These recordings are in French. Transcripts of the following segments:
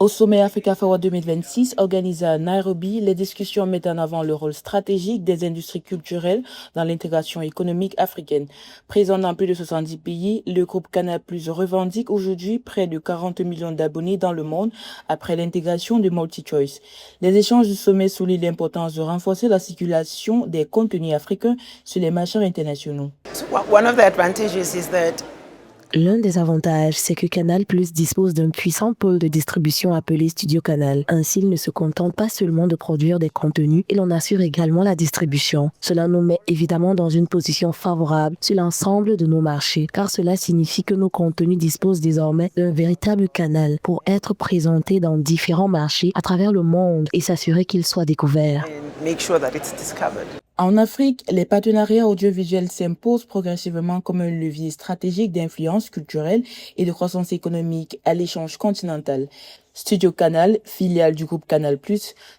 Au sommet Africa Forward 2026, organisé à Nairobi, les discussions mettent en avant le rôle stratégique des industries culturelles dans l'intégration économique africaine. Présent dans plus de 70 pays, le groupe Canal+ revendique aujourd'hui près de 40 millions d'abonnés dans le monde après l'intégration de MultiChoice. Les échanges du sommet soulignent l'importance de renforcer la circulation des contenus africains sur les marchés internationaux. One of the advantages is that L'un des avantages, c'est que Canal+ dispose d'un puissant pôle de distribution appelé Studio Canal. Ainsi, il ne se contente pas seulement de produire des contenus, il en assure également la distribution. Cela nous met évidemment dans une position favorable sur l'ensemble de nos marchés, car cela signifie que nos contenus disposent désormais d'un véritable canal pour être présentés dans différents marchés à travers le monde et s'assurer qu'ils soient découverts. and make sure that it's discovered. En Afrique, les partenariats audiovisuels s'imposent progressivement comme un levier stratégique d'influence culturelle et de croissance économique à l'échange continental. Studio Canal, filiale du groupe Canal+,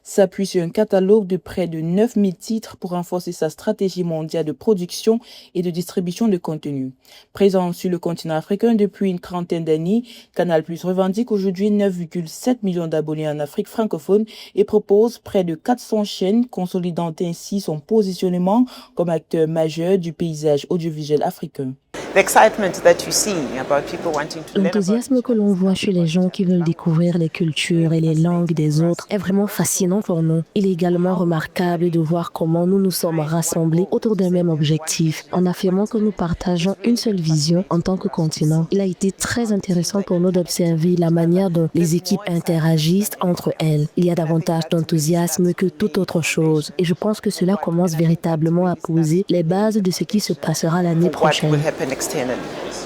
s'appuie sur un catalogue de près de 9000 titres pour renforcer sa stratégie mondiale de production et de distribution de contenu. Présent sur le continent africain depuis une trentaine d'années, Canal+ revendique aujourd'hui 9,7 millions d'abonnés en Afrique francophone et propose près de 400 chaînes, consolidant ainsi son positionnement comme acteur majeur du paysage audiovisuel africain. The excitement that you see about people wanting to learn about L'enthousiasme que l'on voit chez les gens qui veulent découvrir les cultures et les langues des autres est vraiment fascinant pour nous. Il est également remarquable de voir comment nous nous sommes rassemblés autour d'un même objectif, en affirmant que nous partageons une seule vision en tant que continent. Il a été très intéressant pour nous d'observer la manière dont les équipes interagissent entre elles. Il y a davantage d'enthousiasme que toute autre chose, et je pense que cela commence véritablement à poser les bases de ce qui se passera l'année what prochaine. will happen externally.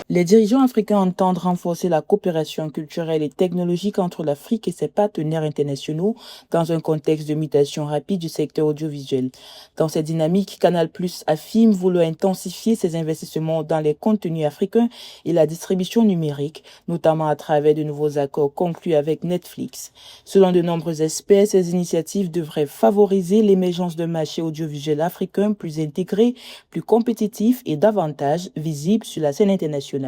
Les dirigeants africains entendent renforcer la coopération culturelle et technologique entre l'Afrique et ses partenaires internationaux dans un contexte de mutation rapide du secteur audiovisuel. Dans cette dynamique, Canal+ affirme vouloir intensifier ses investissements dans les contenus africains et la distribution numérique, notamment à travers de nouveaux accords conclus avec Netflix. Selon de nombreux experts, ces initiatives devraient favoriser l'émergence d'un marché audiovisuel africain plus intégré, plus compétitif et davantage visible sur la scène internationale.